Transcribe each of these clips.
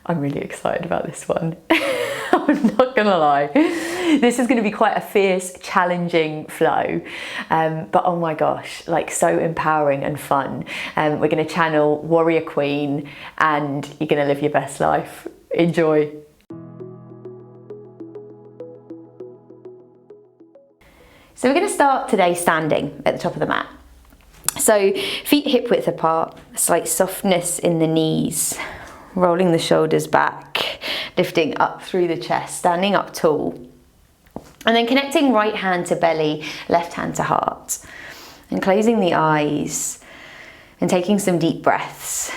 I'm really excited about this one. I'm not gonna lie. This is gonna be quite a fierce, challenging flow, but oh my gosh, like so empowering and fun. We're gonna channel Warrior Queen and you're gonna live your best life. Enjoy. So we're gonna start today standing at the top of the mat. So feet hip width apart, a slight softness in the knees, rolling the shoulders back, lifting up through the chest, standing up tall. And then connecting right hand to belly, left hand to heart. And closing the eyes and taking some deep breaths,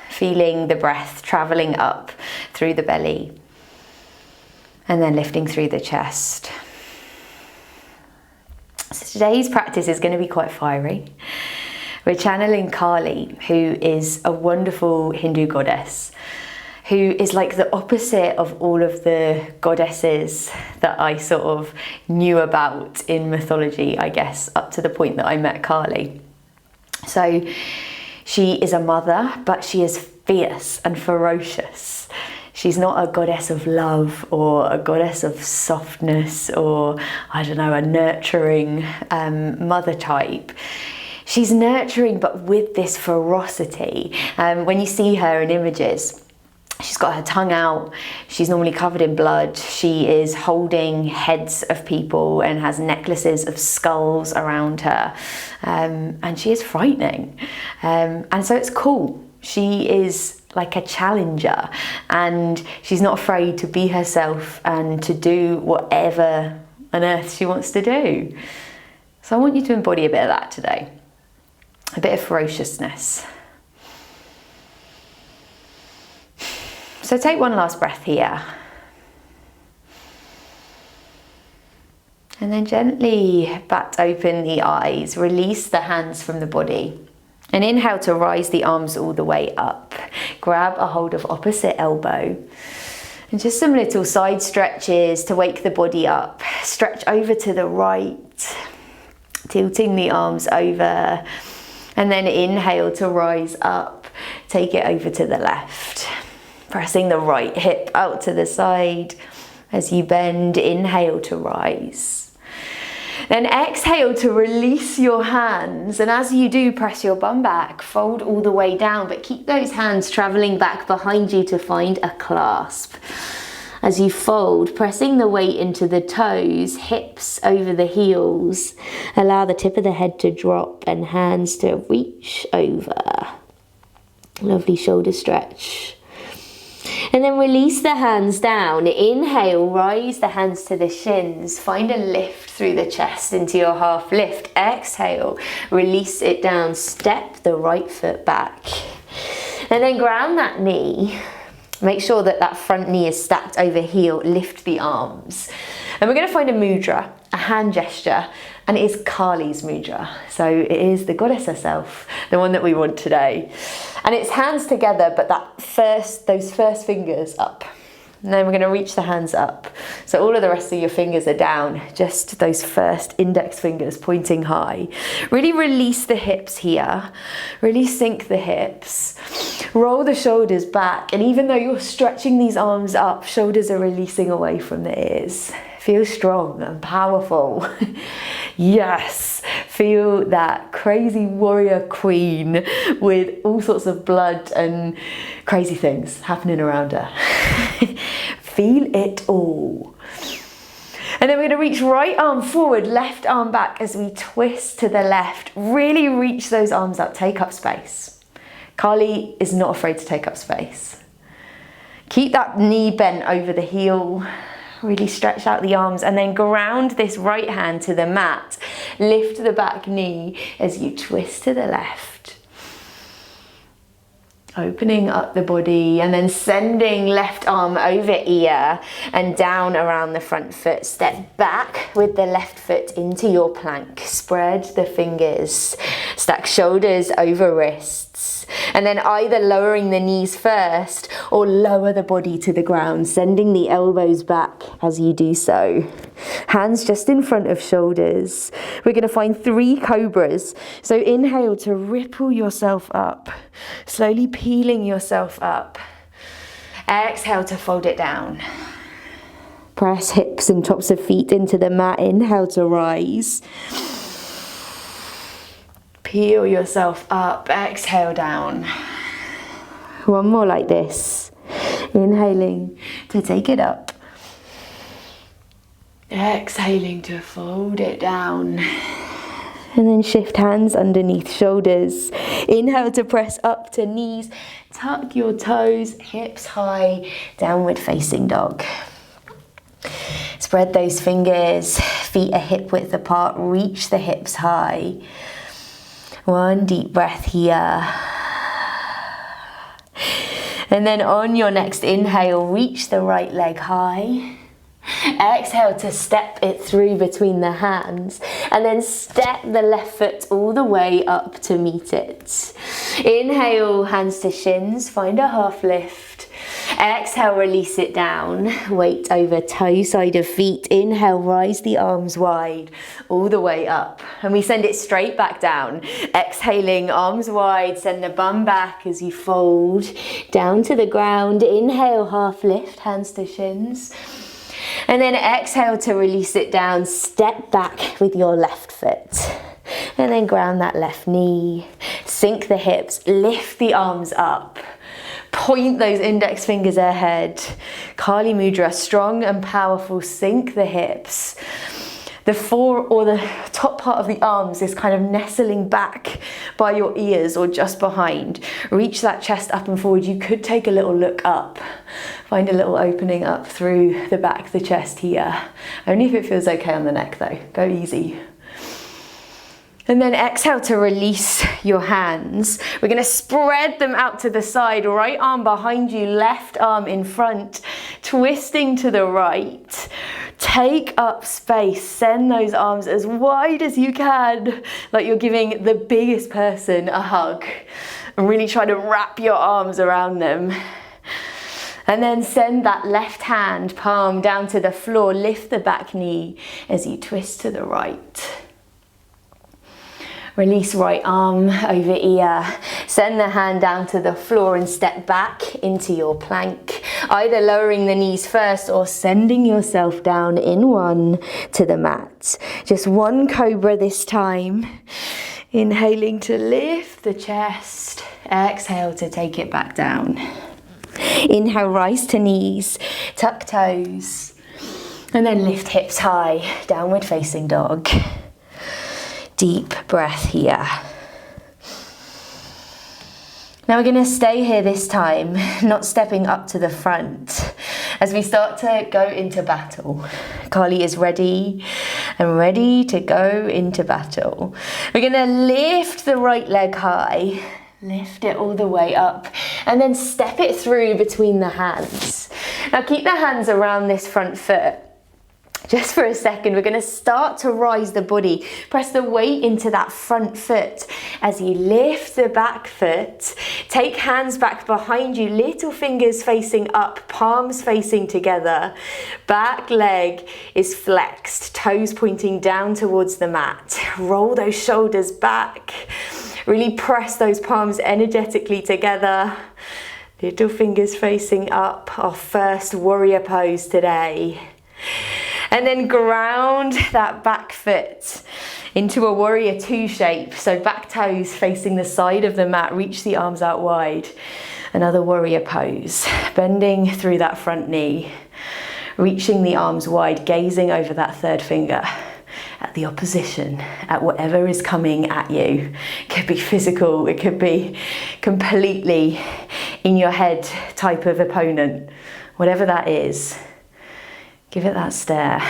feeling the breath traveling up through the belly and then lifting through the chest. So today's practice is going to be quite fiery. We're channeling Kali, who is a wonderful Hindu goddess, who is like the opposite of all of the goddesses that I sort of knew about in mythology, I guess, up to the point that I met Kali. So she is a mother, but she is fierce and ferocious. She's not a goddess of love or a goddess of softness or, I don't know, a nurturing mother type. She's nurturing, but with this ferocity. When you see her in images, she's got her tongue out, she's normally covered in blood, she is holding heads of people and has necklaces of skulls around her, and she is frightening. And so it's cool. She is like a challenger, and she's not afraid to be herself and to do whatever on earth she wants to do. So I want you to embody a bit of that today. A bit of ferociousness. So take one last breath here. And then gently bat open the eyes, release the hands from the body. And inhale to rise the arms all the way up. Grab a hold of opposite elbow. And just some little side stretches to wake the body up. Stretch over to the right, tilting the arms over. And then inhale to rise up, take it over to the left. Pressing the right hip out to the side. As you bend, inhale to rise. Then exhale to release your hands. And as you do, press your bum back, fold all the way down, but keep those hands traveling back behind you to find a clasp. As you fold, pressing the weight into the toes, hips over the heels. Allow the tip of the head to drop and hands to reach over. Lovely shoulder stretch. And then release the hands down. Inhale, rise the hands to the shins. Find a lift through the chest into your half lift. Exhale, release it down. Step the right foot back. And then ground that knee. Make sure that that front knee is stacked over heel, lift the arms. And we're going to find a mudra, a hand gesture, and it is Kali's mudra. So it is the goddess herself, the one that we want today. And it's hands together, but those first fingers up. And then we're going to reach the hands up. So all of the rest of your fingers are down, just those first index fingers pointing high. Really release the hips here. Really sink the hips. Roll the shoulders back. And even though you're stretching these arms up, shoulders are releasing away from the ears. Feel strong and powerful. Yes, feel that crazy warrior queen with all sorts of blood and crazy things happening around her. Feel it all. And then we're going to reach right arm forward, left arm back as we twist to the left. Really reach those arms up, take up space. Kali is not afraid to take up space. Keep that knee bent over the heel. Really stretch out the arms and then ground this right hand to the mat. Lift the back knee as you twist to the left. Opening up the body and then sending left arm over ear and down around the front foot. Step back with the left foot into your plank. Spread the fingers. Stack shoulders over wrists. And then either lowering the knees first or lower the body to the ground, sending the elbows back as you do so. Hands just in front of shoulders. We're going to find 3 cobras. So inhale to ripple yourself up, slowly peeling yourself up. Exhale to fold it down. Press hips and tops of feet into the mat. Inhale to rise. Peel yourself up. Exhale down. One more like this. Inhaling to take it up. Exhaling to fold it down. And then shift hands underneath shoulders. Inhale to press up to knees. Tuck your toes, hips high, downward facing dog. Spread those fingers, feet are hip width apart, reach the hips high. One deep breath here. And then on your next inhale, reach the right leg high. Exhale to step it through between the hands, and then step the left foot all the way up to meet it. Inhale, hands to shins, find a half lift. Exhale, release it down, weight over toe side of feet. Inhale, rise the arms wide, all the way up. And we send it straight back down. Exhaling, arms wide, send the bum back as you fold down to the ground. Inhale, half lift, hands to shins. And then exhale to release it down, step back with your left foot. And then ground that left knee, sink the hips, lift the arms up. Point those index fingers ahead. Kali Mudra, strong and powerful, sink the hips. The fore or the top part of the arms is kind of nestling back by your ears or just behind. Reach that chest up and forward. You could take a little look up. Find a little opening up through the back of the chest here. Only if it feels okay on the neck though. Go easy. And then exhale to release your hands. We're going to spread them out to the side. Right arm behind you, left arm in front, twisting to the right. Take up space. Send those arms as wide as you can, like you're giving the biggest person a hug. And really try to wrap your arms around them. And then send that left hand palm down to the floor. Lift the back knee as you twist to the right. Release right arm over ear. Send the hand down to the floor and step back into your plank. Either lowering the knees first or sending yourself down in one to the mat. Just one cobra this time. Inhaling to lift the chest. Exhale to take it back down. Inhale, rise to knees. Tuck toes. And then lift hips high. Downward facing dog. Deep breath here. Now we're going to stay here this time, not stepping up to the front. As we start to go into battle, Kali is ready and ready to go into battle. We're going to lift the right leg high, lift it all the way up, and then step it through between the hands. Now keep the hands around this front foot. Just for a second, we're going to start to rise the body. Press the weight into that front foot as you lift the back foot. Take hands back behind you, little fingers facing up, palms facing together. Back leg is flexed, toes pointing down towards the mat. Roll those shoulders back. Really press those palms energetically together. Little fingers facing up, our first warrior pose today. And then ground that back foot into a warrior two shape. So back toes facing the side of the mat, reach the arms out wide. Another warrior pose, bending through that front knee, reaching the arms wide, gazing over that third finger at the opposition, at whatever is coming at you. It could be physical, it could be completely in your head type of opponent. Whatever that is. Give it that stare.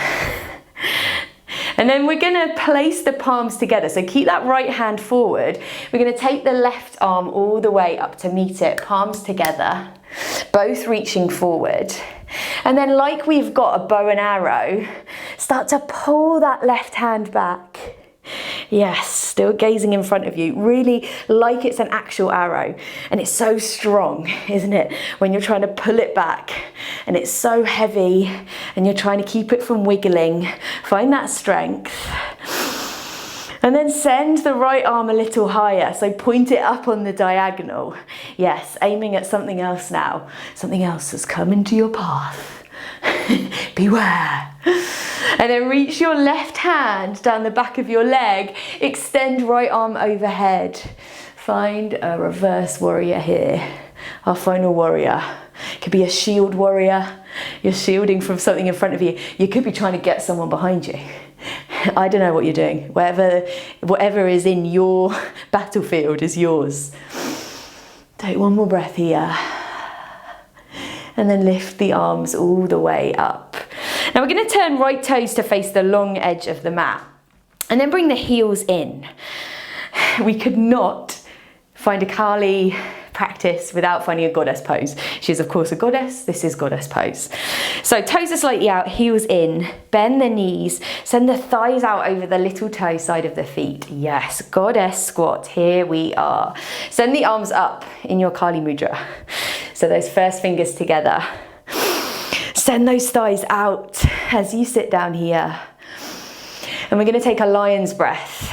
And then we're going to place the palms together. So keep that right hand forward. We're going to take the left arm all the way up to meet it. Palms together, both reaching forward. And then like we've got a bow and arrow, start to pull that left hand back. Yes, still gazing in front of you, really like it's an actual arrow. And it's so strong, isn't it? When you're trying to pull it back and it's so heavy and you're trying to keep it from wiggling. Find that strength. And then send the right arm a little higher, so point it up on the diagonal. Yes, aiming at something else now. Something else has come into your path. Beware. And then reach your left hand down the back of your leg. Extend right arm overhead. Find a reverse warrior here. Our final warrior. Could be a shield warrior. You're shielding from something in front of you. You could be trying to get someone behind you. I don't know what you're doing. Whatever is in your battlefield is yours. Take one more breath here. And then lift the arms all the way up. Now we're going to turn right toes to face the long edge of the mat. And then bring the heels in. We could not find a Kali practice without finding a goddess pose. She's of course a goddess. This is goddess pose. So toes are slightly out, heels in, bend the knees, send the thighs out over the little toe side of the feet. Yes, goddess squat, here we are. Send the arms up in your Kali mudra. So those first fingers together. Send those thighs out as you sit down here. And we're going to take a lion's breath.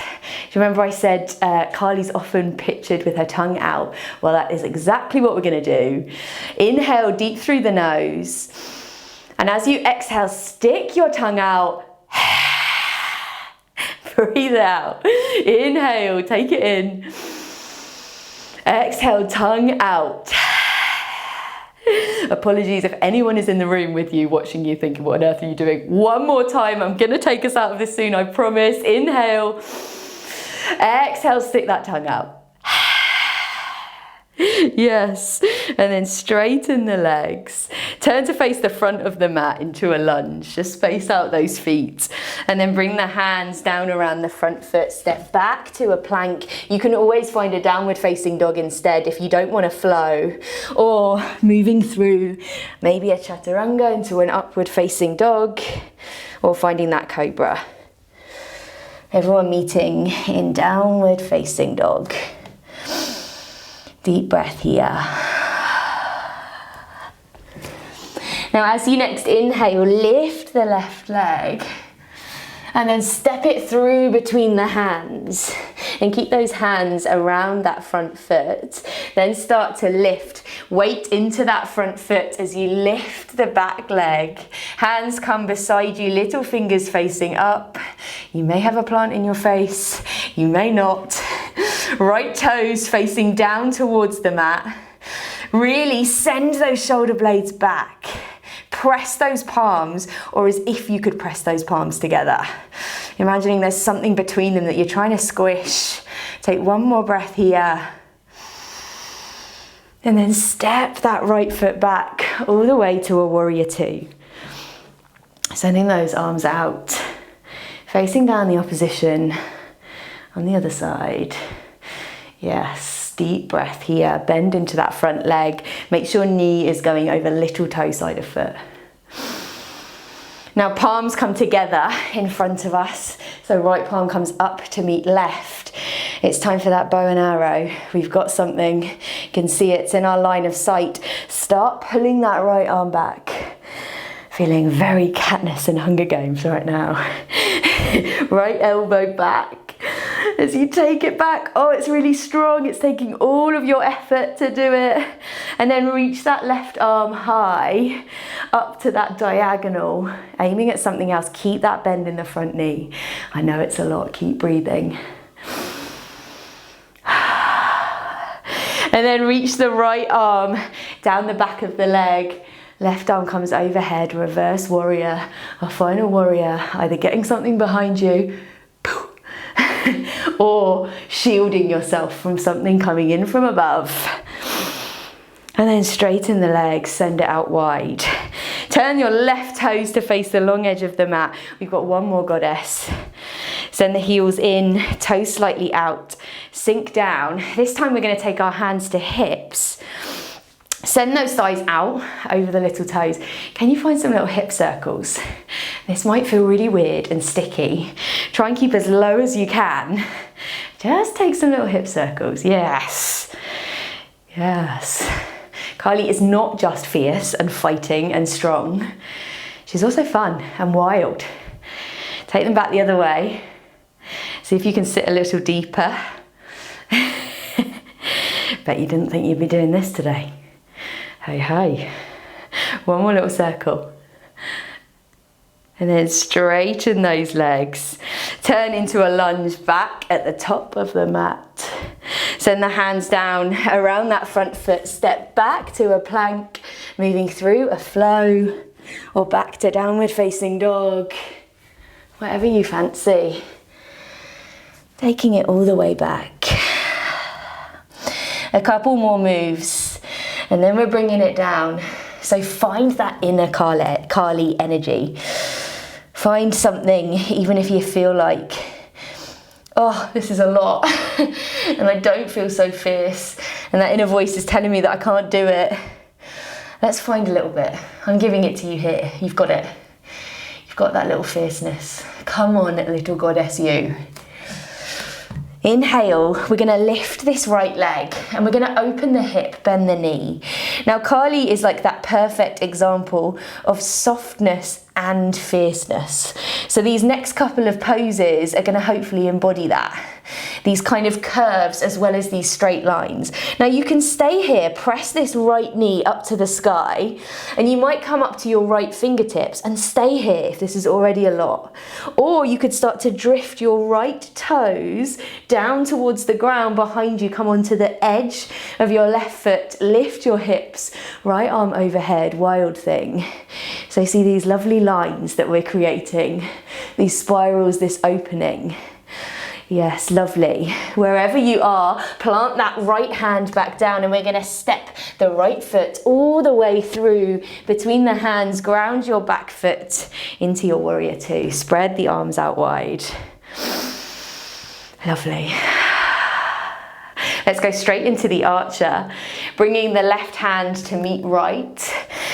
Do you remember I said Kali's often pictured with her tongue out? Well, that is exactly what we're going to do. Inhale deep through the nose. And as you exhale, stick your tongue out. Breathe out. Inhale, take it in. Exhale, tongue out. Apologies if anyone is in the room with you, watching you, thinking, what on earth are you doing? One more time, I'm going to take us out of this soon, I promise. Inhale. Exhale, stick that tongue out. Yes. And then straighten the legs. Turn to face the front of the mat into a lunge. Just space out those feet. And then bring the hands down around the front foot. Step back to a plank. You can always find a downward facing dog instead if you don't want to flow. Or moving through maybe a chaturanga into an upward facing dog. Or finding that cobra. Everyone meeting in downward facing dog. Deep breath here. Now as you next inhale, lift the left leg and then step it through between the hands and keep those hands around that front foot. Then start to lift, weight into that front foot as you lift the back leg. Hands come beside you, little fingers facing up. You may have a plant in your face, you may not. Right toes facing down towards the mat. Really send those shoulder blades back. Press those palms, or as if you could press those palms together. Imagining there's something between them that you're trying to squish. Take one more breath here. And then step that right foot back all the way to a warrior two. Sending those arms out. Facing down the opposition on the other side. Yes, deep breath here. Bend into that front leg. Make sure knee is going over little toe side of foot. Now palms come together in front of us. So right palm comes up to meet left. It's time for that bow and arrow. We've got something. You can see it's in our line of sight. Start pulling that right arm back. Feeling very Katniss in Hunger Games right now. Right elbow back. As you take it back, oh, it's really strong. It's taking all of your effort to do it. And then reach that left arm high up to that diagonal, aiming at something else. Keep that bend in the front knee. I know it's a lot. Keep breathing. And then reach the right arm down the back of the leg. Left arm comes overhead, reverse warrior, a final warrior, either getting something behind you or shielding yourself from something coming in from above. And then straighten the legs, send it out wide. Turn your left toes to face the long edge of the mat. We've got one more goddess. Send the heels in, toes slightly out, sink down. This time we're going to take our hands to hips. Send those thighs out over the little toes. Can you find some little hip circles? This might feel really weird and sticky. Try and keep as low as you can. Just take some little hip circles. Yes. Yes. Kali is not just fierce and fighting and strong. She's also fun and wild. Take them back the other way. See if you can sit a little deeper. Bet you didn't think you'd be doing this today. Hey, hey. One more little circle. And then straighten those legs. Turn into a lunge back at the top of the mat. Send the hands down around that front foot. Step back to a plank, moving through a flow, or back to downward facing dog. Whatever you fancy. Taking it all the way back. A couple more moves, and then we're bringing it down. So find that inner Kali energy. Find something, even if you feel like, oh, this is a lot, and I don't feel so fierce, and that inner voice is telling me that I can't do it. Let's find a little bit. I'm giving it to you here. You've got it. You've got that little fierceness. Come on, little goddess you. Inhale, we're going to lift this right leg and we're going to open the hip, bend the knee. Now Kali is like that perfect example of softness and fierceness. So these next couple of poses are going to hopefully embody that. These kind of curves as well as these straight lines. Now you can stay here, press this right knee up to the sky, and you might come up to your right fingertips and stay here if this is already a lot. Or you could start to drift your right toes down towards the ground behind you, come onto the edge of your left foot, lift your hips, right arm overhead, wild thing. So see these lovely lines that we're creating, these spirals, this opening. Yes, lovely. Wherever you are, plant that right hand back down and we're going to step the right foot all the way through between the hands, ground your back foot into your warrior two. Spread the arms out wide. Lovely. Let's go straight into the archer, bringing the left hand to meet right.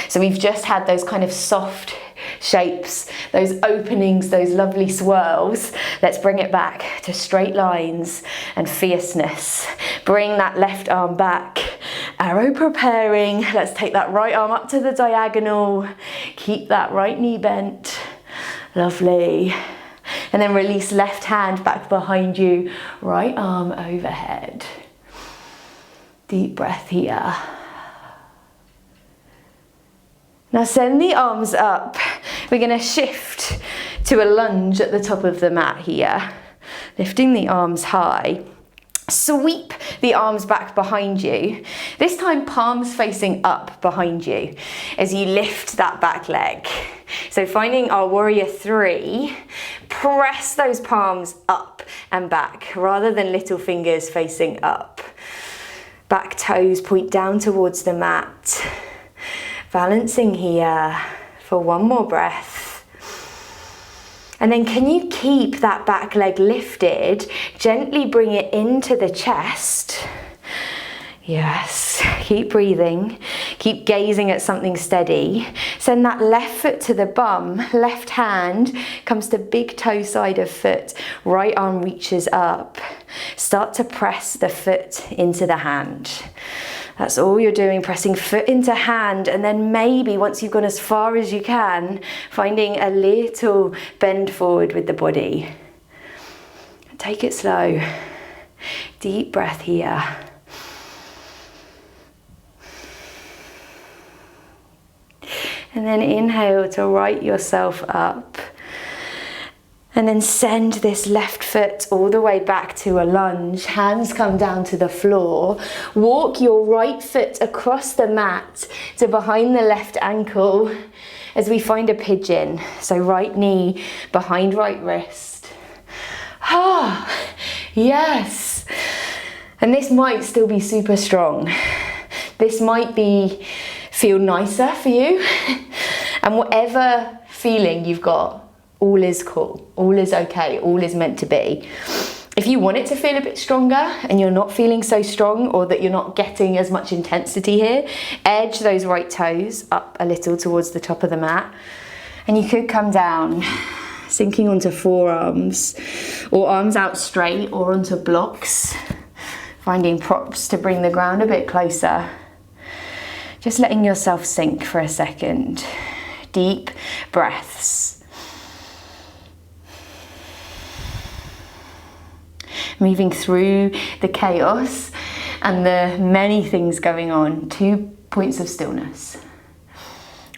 So we've just had those kind of soft shapes, those openings, those lovely swirls. Let's bring it back to straight lines and fierceness. Bring that left arm back. Arrow preparing. Let's take that right arm up to the diagonal. Keep that right knee bent. Lovely. And then release left hand back behind you. Right arm overhead. Deep breath here. Now send the arms up. We're going to shift to a lunge at the top of the mat here. Lifting the arms high. Sweep the arms back behind you. This time palms facing up behind you as you lift that back leg. So finding our warrior three, press those palms up and back rather than little fingers facing up. Back toes point down towards the mat. Balancing here for one more breath. And then can you keep that back leg lifted? Gently bring it into the chest. Yes, keep breathing. Keep gazing at something steady. Send that left foot to the bum. Left hand comes to big toe side of foot. Right arm reaches up. Start to press the foot into the hand. That's all you're doing, pressing foot into hand, and then maybe once you've gone as far as you can, finding a little bend forward with the body. Take it slow. Deep breath here. And then inhale to right yourself up. And then send this left foot all the way back to a lunge. Hands come down to the floor. Walk your right foot across the mat to behind the left ankle as we find a pigeon. So right knee behind right wrist. Ah, yes. And this might still be super strong. This might feel nicer for you. And whatever feeling you've got, all is cool, all is okay, all is meant to be. If you want it to feel a bit stronger and you're not feeling so strong, or that you're not getting as much intensity here, edge those right toes up a little towards the top of the mat. And you could come down, sinking onto forearms, or arms out straight, or onto blocks, finding props to bring the ground a bit closer. Just letting yourself sink for a second. Deep breaths. moving through the chaos and the many things going on, 2 points of stillness.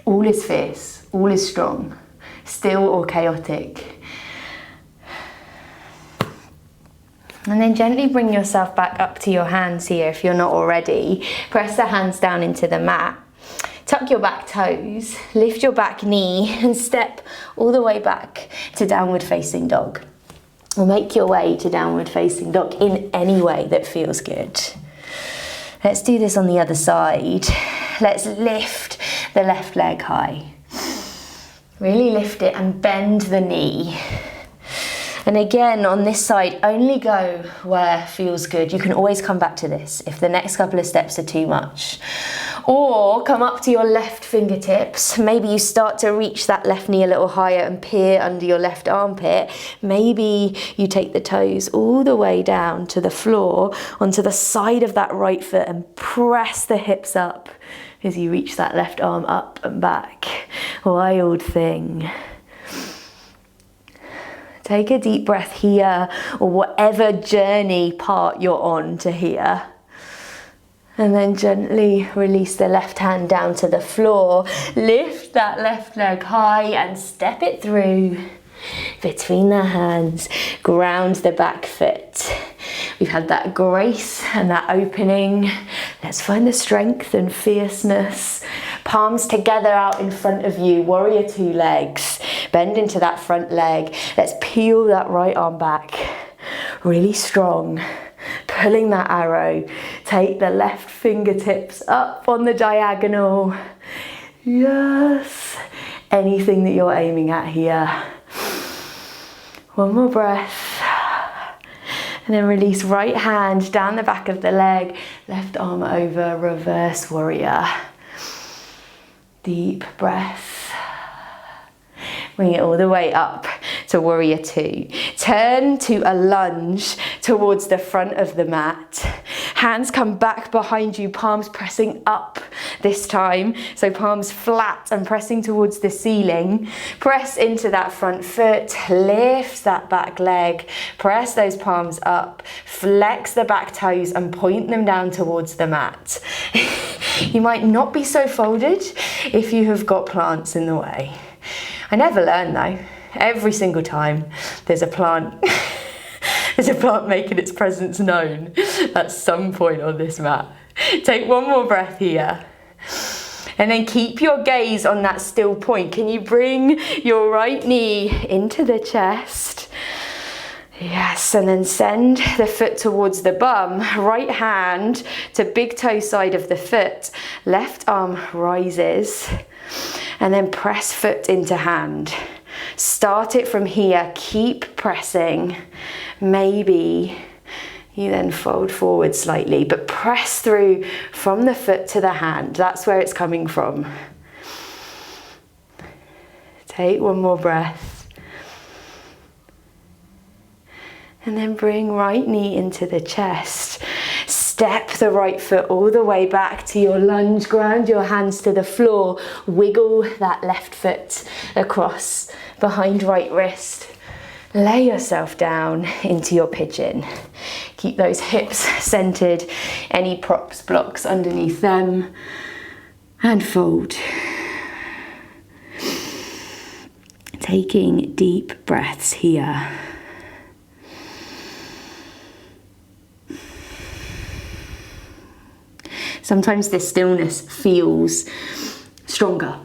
All is fierce, all is strong, still or chaotic. And then gently bring yourself back up to your hands here if you're not already. Press the hands down into the mat. Tuck your back toes, lift your back knee and step all the way back to downward facing dog. Or make your way to downward facing dog in any way that feels good. Let's do this on the other side. Let's lift the left leg high. Really lift it and bend the knee. And again, on this side, only go where feels good. You can always come back to this if the next couple of steps are too much. Or come up to your left fingertips. Maybe you start to reach that left knee a little higher and peer under your left armpit. Maybe you take the toes all the way down to the floor, onto the side of that right foot, and press the hips up as you reach that left arm up and back. Wild thing. Take a deep breath here, or whatever journey part you're on to here. And then gently release the left hand down to the floor. Lift that left leg high and step it through between the hands. Ground the back foot. We've had that grace and that opening. Let's find the strength and fierceness. Palms together out in front of you, warrior 2 legs. Bend into that front leg. Let's peel that right arm back. Really strong. Pulling that arrow. Take the left fingertips up on the diagonal. Yes. Anything that you're aiming at here. One more breath. And then release right hand down the back of the leg. Left arm over, reverse warrior. Deep breath. Bring it all the way up to warrior 2. Turn to a lunge towards the front of the mat. Hands come back behind you, palms pressing up this time. So palms flat and pressing towards the ceiling. Press into that front foot, lift that back leg, press those palms up, flex the back toes and point them down towards the mat. You might not be so folded if you have got plants in the way. I never learn though. Every single time there's a plant there's a plant making its presence known at some point on this mat. Take one more breath here. And then keep your gaze on that still point. Can you bring your right knee into the chest? Yes, and then send the foot towards the bum. Right hand to big toe side of the foot. Left arm rises. And then press foot into hand. Start it from here, keep pressing. Maybe you then fold forward slightly, but press through from the foot to the hand. That's where it's coming from. Take one more breath. And then bring right knee into the chest. Step the right foot all the way back to your lunge. Ground your hands to the floor. Wiggle that left foot across behind right wrist. Lay yourself down into your pigeon. Keep those hips centered. Any props, blocks underneath them. And fold. Taking deep breaths here. Sometimes this stillness feels stronger,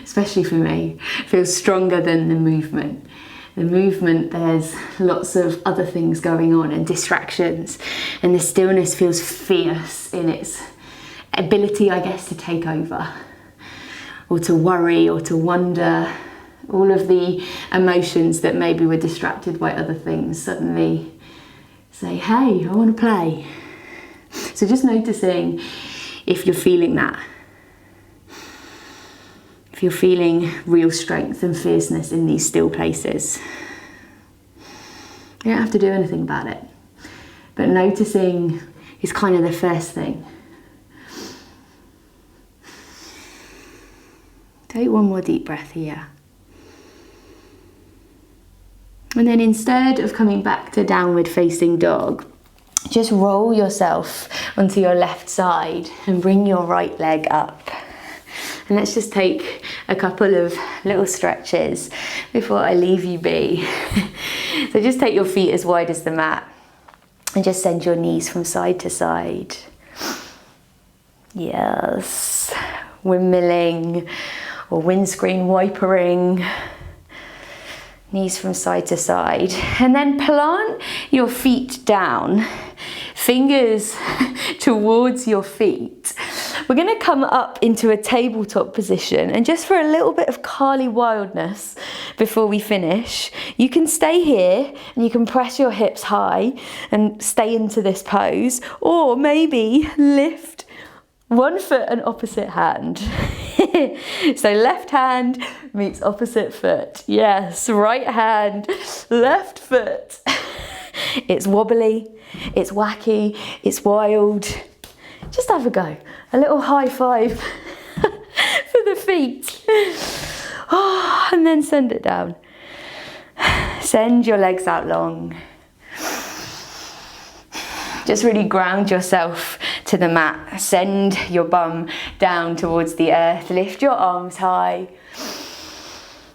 especially for me. It feels stronger than the movement. The movement, there's lots of other things going on and distractions, and the stillness feels fierce in its ability, I guess, to take over, or to worry, or to wonder. All of the emotions that maybe we're distracted by other things suddenly say, hey, I want to play. So just noticing if you're feeling that. If you're feeling real strength and fierceness in these still places. You don't have to do anything about it. But noticing is kind of the first thing. Take one more deep breath here. And then instead of coming back to downward facing dog, just roll yourself onto your left side and bring your right leg up. And let's just take a couple of little stretches before I leave you be. So just take your feet as wide as the mat and just send your knees from side to side. Yes, windmilling or windscreen wipering. Knees from side to side. And then plant your feet down, fingers towards your feet. We're going to come up into a tabletop position, and just for a little bit of Kali wildness before we finish, you can stay here and you can press your hips high and stay into this pose, or maybe lift one foot and opposite hand. So left hand meets opposite foot. Yes, right hand, left foot. It's wobbly, it's wacky, it's wild. Just have a go. A little high five for the feet. Oh, and then send it down. Send your legs out long. Just really ground yourself to the mat. Send your bum down towards the earth. Lift your arms high.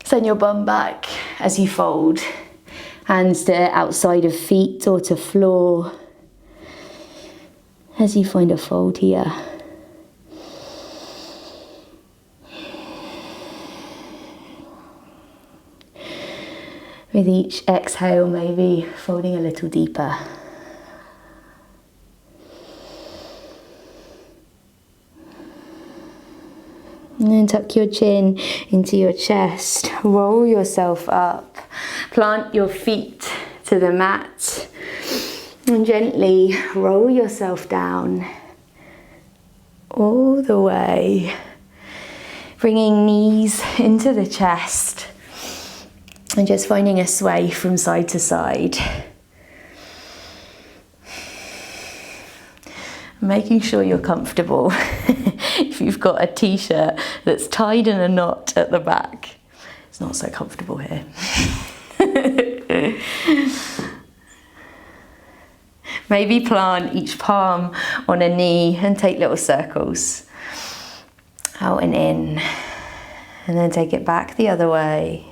Send your bum back as you fold. Hands to outside of feet or to floor. As you find a fold here. With each exhale, maybe folding a little deeper. And then tuck your chin into your chest. Roll yourself up. Plant your feet to the mat. And gently roll yourself down. All the way. Bringing knees into the chest. And just finding a sway from side to side. Making sure you're comfortable. If you've got a t-shirt that's tied in a knot at the back, it's not so comfortable here. Maybe plant each palm on a knee and take little circles. Out and in. And then take it back the other way.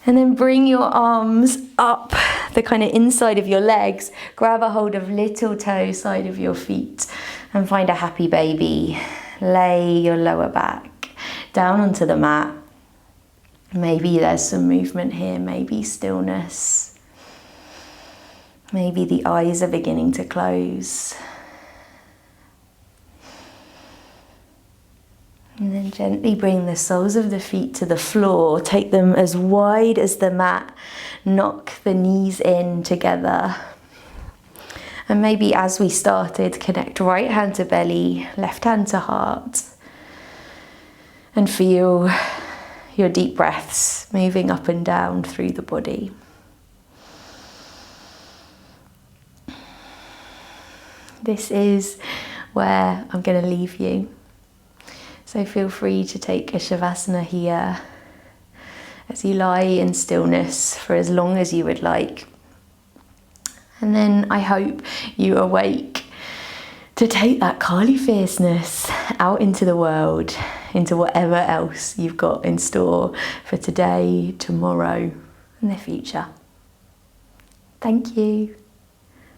And then bring your arms up the kind of inside of your legs. Grab a hold of little toe side of your feet and find a happy baby. Lay your lower back down onto the mat. Maybe there's some movement here, maybe stillness. Maybe the eyes are beginning to close. And then gently bring the soles of the feet to the floor. Take them as wide as the mat. Knock the knees in together. And maybe as we started, connect right hand to belly, left hand to heart. And feel your deep breaths moving up and down through the body. This is where I'm going to leave you. So feel free to take a Shavasana here as you lie in stillness for as long as you would like. And then I hope you awake to take that Kali fierceness out into the world, into whatever else you've got in store for today, tomorrow, and the future. Thank you.